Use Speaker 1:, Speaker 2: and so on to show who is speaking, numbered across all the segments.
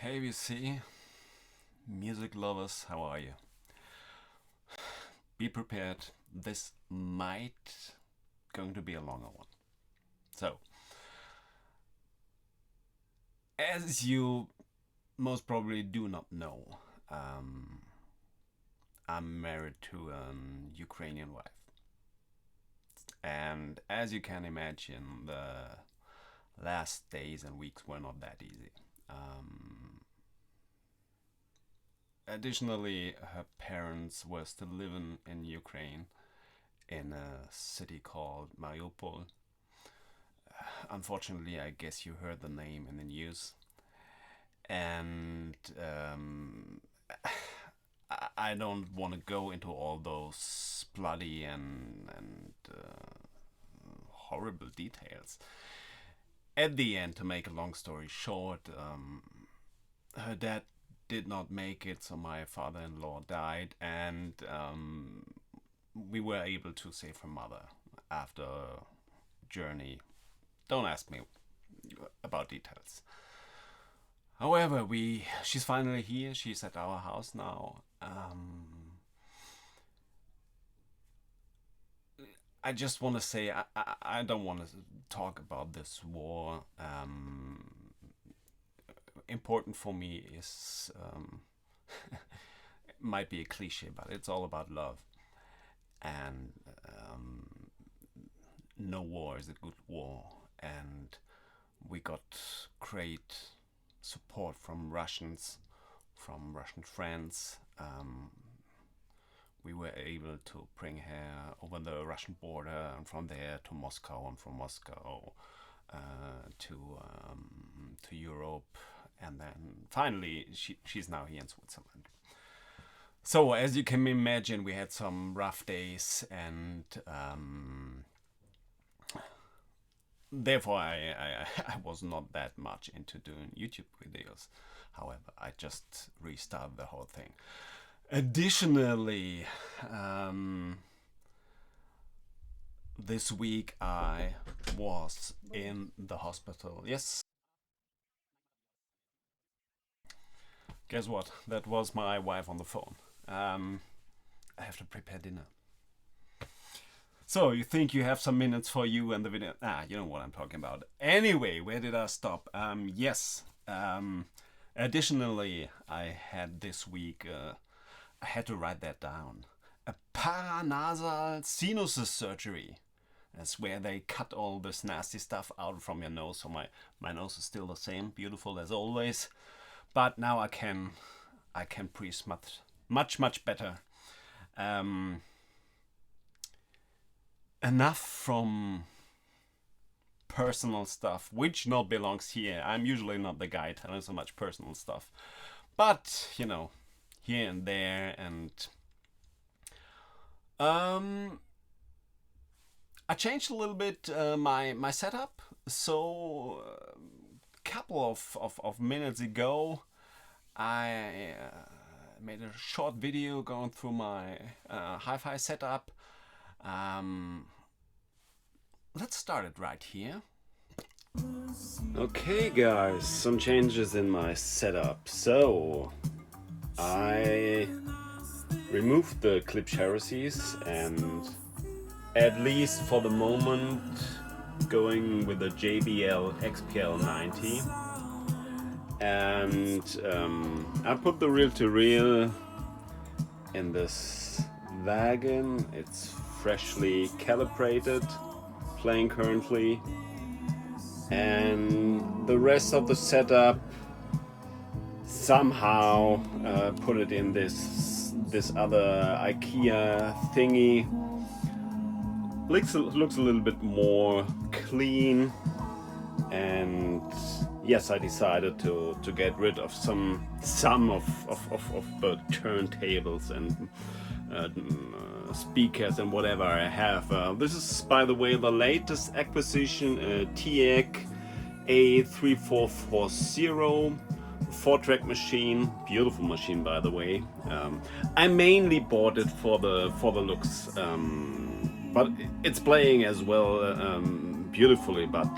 Speaker 1: Hey, VC, music lovers, how are you? Be prepared. This might going to be a longer one. So, as you most probably do not know, um, I'm married to an Ukrainian wife, and as you can imagine, the last days and weeks were not that easy. Um, Additionally, her parents were still living in Ukraine in a city called Mariupol. Unfortunately, I guess you heard the name in the news. And I don't want to go into all those bloody and horrible details. At the end, to make a long story short, her dad did not make it, so my father-in-law died, and we were able to save her mother after a journey. Don't ask me about details. However, she's finally here. She's at our house now. I just want to say I don't want to talk about this war. Important for me is might be a cliche, but it's all about love, and no war is a good war, and we got great support from Russian friends. We were able to bring her over the Russian border, and from there to Moscow, and from Moscow to Europe, and then finally she's now here in Switzerland. So as you can imagine, we had some rough days, and therefore I was not that much into doing YouTube videos. However, I just restarted the whole thing. Additionally, this week I was in the hospital. Yes. Guess what? That was my wife on the phone. I have to prepare dinner. So you think you have some minutes for you and the video? You know what I'm talking about. Anyway, where did I stop? Yes. Additionally, I had this week. I had to write that down. A paranasal sinus surgery. That's where they cut all this nasty stuff out from your nose. So my nose is still the same, beautiful as always. But now I can breathe much better. Enough from personal stuff, which not belongs here. I'm usually not the guy telling so much personal stuff, but you know, here and there, and I changed a little bit my setup. So a couple of minutes ago, I made a short video going through my hi-fi setup. Let's start it right here. Okay guys, some changes in my setup. So I removed the clip heresies, and at least for the moment going with the JBL XPL 90, and I put the reel-to-reel in this wagon. It's freshly calibrated, playing currently, and the rest of the setup somehow put it in this other IKEA thingy. Looks a little bit more clean, and yes, I decided to get rid of some of the turntables and speakers and whatever I have. This is, by the way, the latest acquisition, TEC A3440 4-track machine. Beautiful machine, by the way. I mainly bought it for the looks, but it's playing as well beautifully. But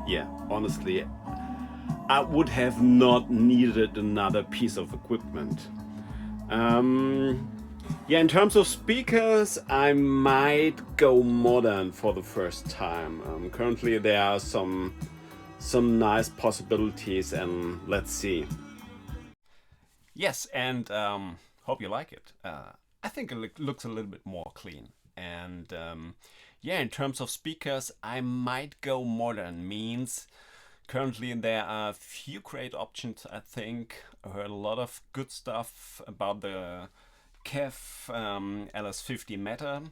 Speaker 1: yeah, honestly, I would have not needed another piece of equipment. Um, yeah, in terms of speakers, I might go modern for the first time. Currently, there are some nice possibilities, and let's see. Yes, and hope you like it. I think it looks a little bit more clean. And yeah, in terms of speakers, I might go modern. Means currently there are a few great options. I think I heard a lot of good stuff about the Kev LS50 Meta,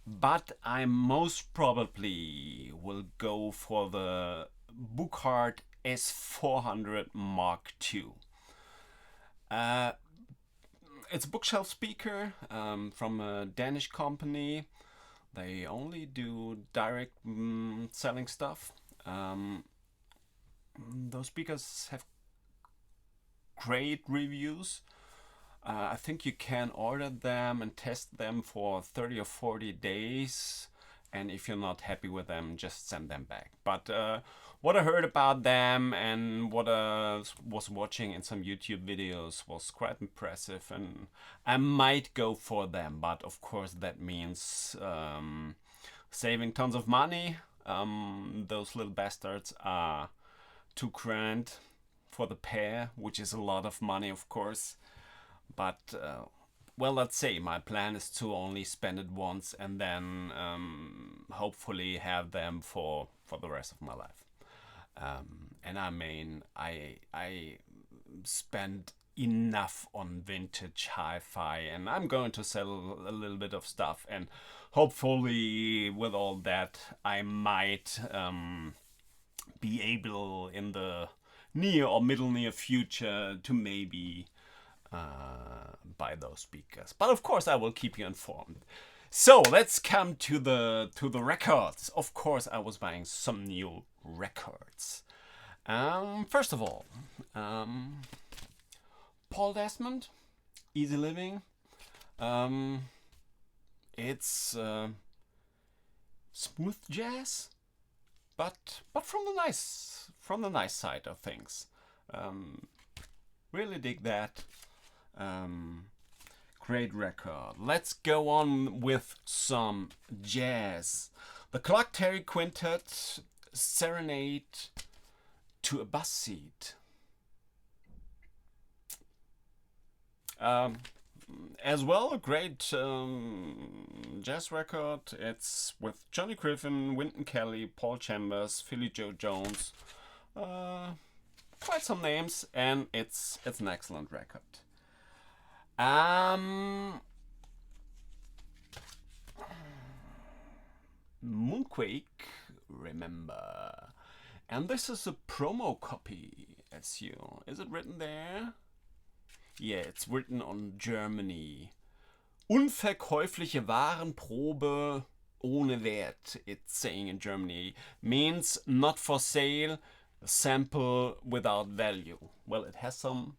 Speaker 1: but I most probably will go for the Buchart S400 Mark II. Uh, it's a bookshelf speaker from a Danish company. They only do direct selling stuff. Those speakers have great reviews. I think you can order them and test them for 30 or 40 days. And if you're not happy with them, just send them back. But what I heard about them and what I was watching in some YouTube videos was quite impressive. And I might go for them. But of course, that means saving tons of money. Those little bastards are $2,000 for the pair, which is a lot of money, of course. But well, let's say my plan is to only spend it once and then hopefully have them for the rest of my life. And I mean, I spend enough on vintage hi-fi, and I'm going to sell a little bit of stuff, and hopefully with all that I might be able in the near or middle near future to maybe buy those speakers. But of course I will keep you informed. So let's come to the records. Of course I was buying some new records. First of all, Paul Desmond, Easy Living. It's smooth jazz, but from the nice side of things. Really dig that. Great record. Let's go on with some jazz. The Clark Terry Quintet, Serenade to a Bus Seat. As well, a great jazz record. It's with Johnny Griffin, Wynton Kelly, Paul Chambers, Philly Joe Jones. Quite some names, and it's an excellent record. Moonquake, remember. And this is a promo copy, as you. Is it written there? Yeah, it's written on Germany. Unverkäufliche Warenprobe ohne Wert, it's saying in Germany. Means not for sale, sample without value. Well, it has some.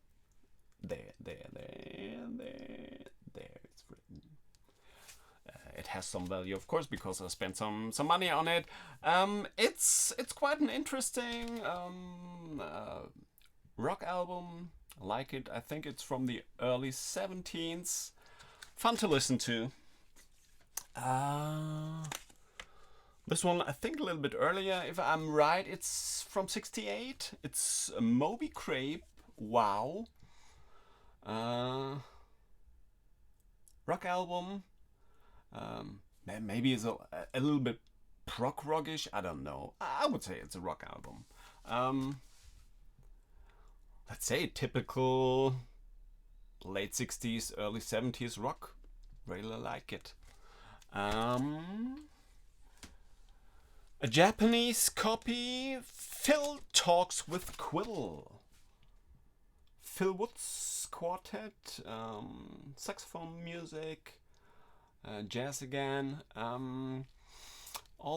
Speaker 1: There it's written. It has some value, of course, because I spent some money on it. It's quite an interesting rock album. I like it. I think it's from the early 70s. Fun to listen to. This one, I think a little bit earlier. If I'm right, it's from 68. It's a Moby Grape. Wow. Rock album. Maybe it's a little bit prog rockish. I don't know. I would say it's a rock album. Let's say typical late 60s, early 70s rock. Really like it. A Japanese copy. Phil Talks with Quill. Phil Woods Quartet, saxophone music, jazz again. All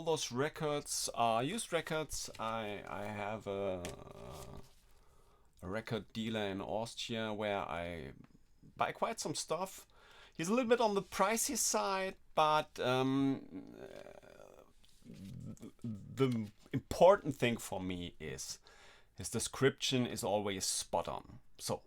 Speaker 1: those records are used records. I have a record dealer in Austria where I buy quite some stuff. He's a little bit on the pricey side, but the important thing for me is His description is always spot on. So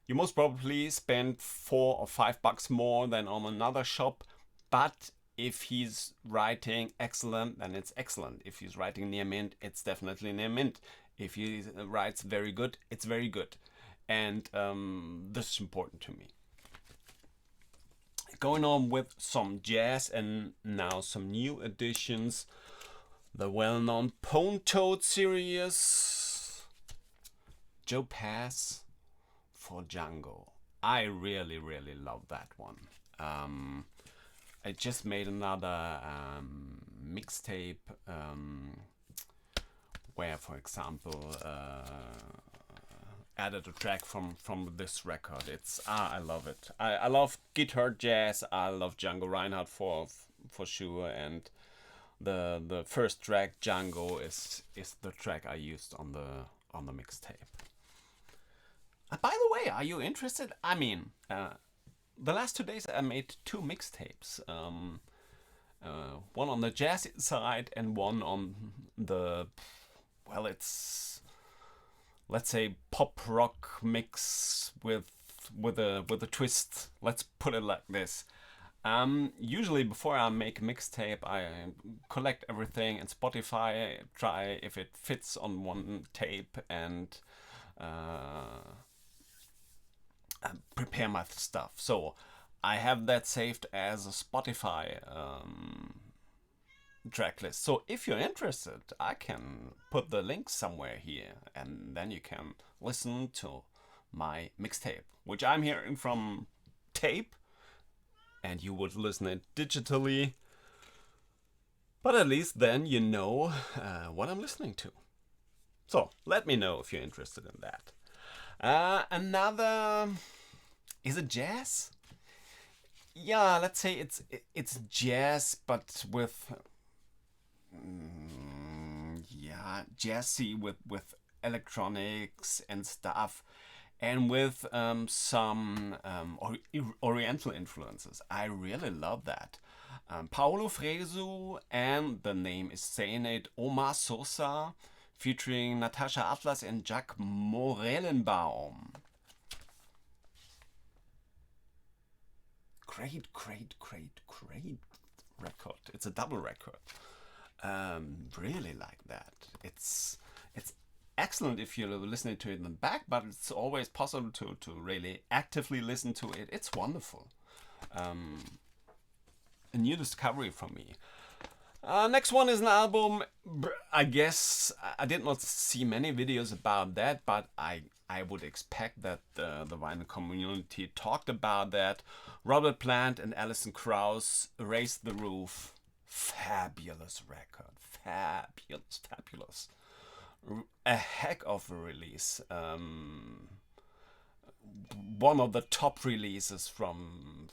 Speaker 1: you most probably spend $4 or $5 more than on another shop, but if he's writing excellent, then it's excellent. If he's writing near mint, it's definitely near mint. If he writes very good, it's very good. And this is important to me. Going on with some jazz and now some new additions. The well-known Pone Toad series. Joe Pass for Django. I really, really love that one. I just made another mixtape where, for example, added a track from this record. It's I love it. I love guitar jazz. I love Django Reinhardt for sure, and the first track Django is the track I used on the mixtape. By the way, are you interested? I mean, the last 2 days I made 2 mixtapes. One on the jazz side and one on the, well, it's, let's say, pop rock mix with a twist. Let's put it like this. Usually before I make a mixtape, I collect everything in Spotify, try if it fits on one tape, and prepare my stuff. So I have that saved as a Spotify track list. So if you're interested, I can put the link somewhere here, and then you can listen to my mixtape, which I'm hearing from tape, and you would listen it digitally. But at least then you know what I'm listening to. So let me know if you're interested in that. Another, is it jazz? Yeah, let's say it's jazz, but with jazzy with electronics and stuff, and with some Oriental influences. I really love that. Paulo Fresu, and the name is saying it, Omar Sosa, featuring Natasha Atlas and Jack Morellenbaum. Great record. It's a double record. Really like that. It's excellent if you're listening to it in the back, but it's always possible to really actively listen to it. It's wonderful. A new discovery from me. Next one is an album. I guess I did not see many videos about that, but I would expect that the vinyl community talked about that. Robert Plant and Alison Krauss, Raise the Roof. Fabulous record. Fabulous. A heck of a release. One of the top releases from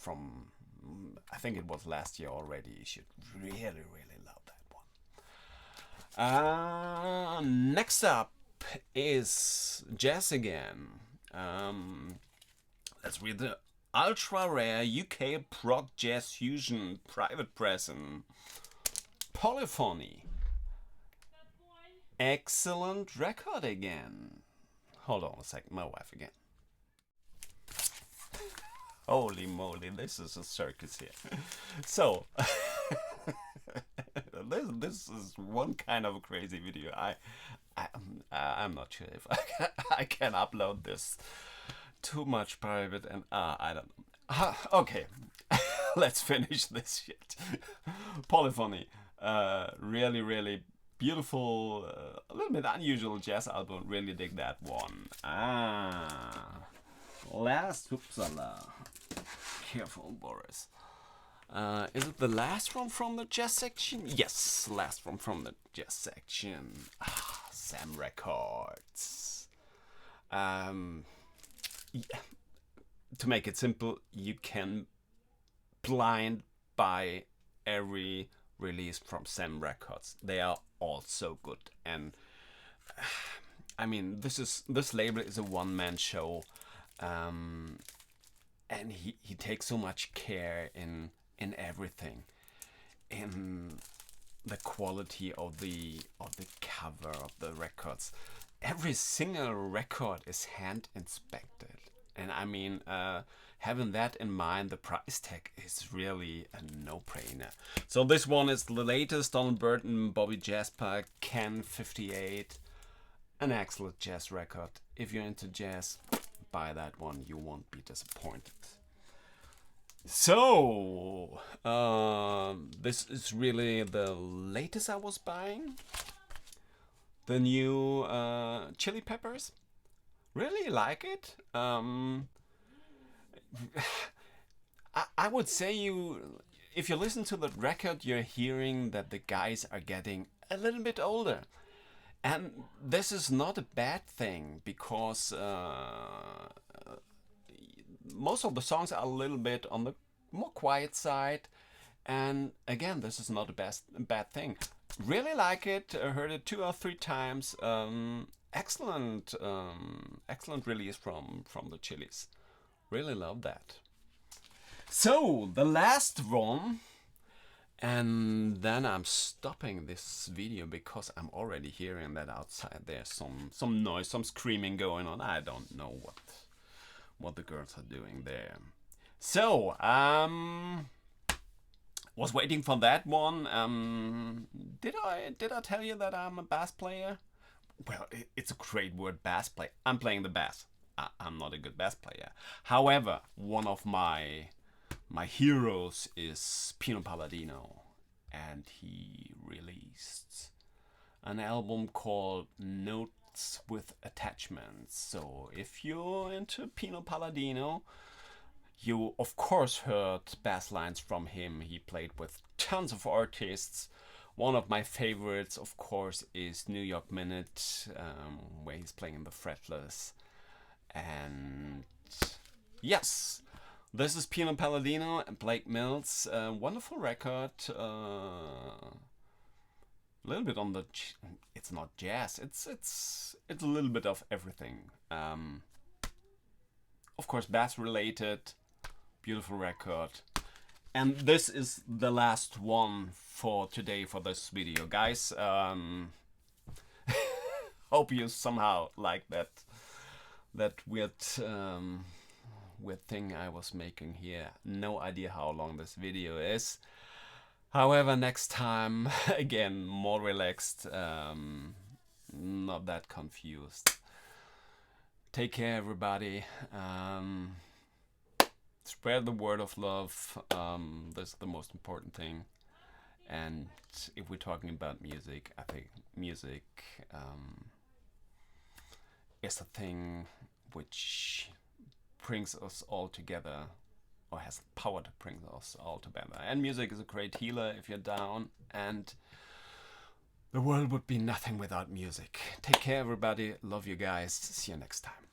Speaker 1: I think it was last year already. You should really love that one. Next up is jazz again. Let's read the ultra rare UK prog jazz fusion private present Polyphony. Excellent record again. Hold on a second, my wife again. Holy moly, this is a circus here. So, this is one kind of a crazy video. I'm not sure if I can upload this. Too much private, and I don't know. Okay, let's finish this shit. Polyphony, really beautiful, a little bit unusual jazz album. Really dig that one. Last, oopsala. Careful, Boris. Is it the last one from the jazz section? Yes, last one from the jazz section. Sam Records. To make it simple, you can blind buy every release from Sam Records. They are all so good, and I mean, this label is a one-man show, and he takes so much care in everything, in the quality of the cover of the records, every single record is hand inspected. And I mean, having that in mind, the price tag is really a no-brainer. So this one is the latest Donald Burton, Bobby Jasper, Ken 58. An excellent jazz record. If you're into jazz, buy that one. You won't be disappointed. So, this is really the latest I was buying. The new Chili Peppers. Really like it. I would say if you listen to the record, you're hearing that the guys are getting a little bit older. And this is not a bad thing, because most of the songs are a little bit on the more quiet side. And again, this is not a bad thing. Really like it. I heard it 2 or 3 times. Excellent release from the Chili's. Really love that. So the last one, and then I'm stopping this video because I'm already hearing that outside there's some noise, some screaming going on. I don't know what the girls are doing there. So was waiting for that one. Did I tell you that I'm a bass player? Well, it's a great word, bass player. I'm playing the bass. I'm not a good bass player. However, one of my heroes is Pino Palladino, and he released an album called Notes with Attachments. So if you're into Pino Palladino, you of course heard bass lines from him. He played with tons of artists. One of my favorites, of course, is New York Minute, where he's playing the fretless. And yes, this is Pino Palladino and Blake Mills. Wonderful record. A little bit on the... It's not jazz. It's a little bit of everything. Of course, bass related. Beautiful record. And this is the last one for today for this video, guys. Hope you somehow like that weird thing I was making here. No idea how long this video is. However, next time, again, more relaxed, not that confused. Take care, everybody. Spread the word of love. This is the most important thing. And if we're talking about music, I think music is a thing which brings us all together, or has the power to bring us all together. And music is a great healer if you're down, and the world would be nothing without music. Take care, everybody. Love you guys. See you next time.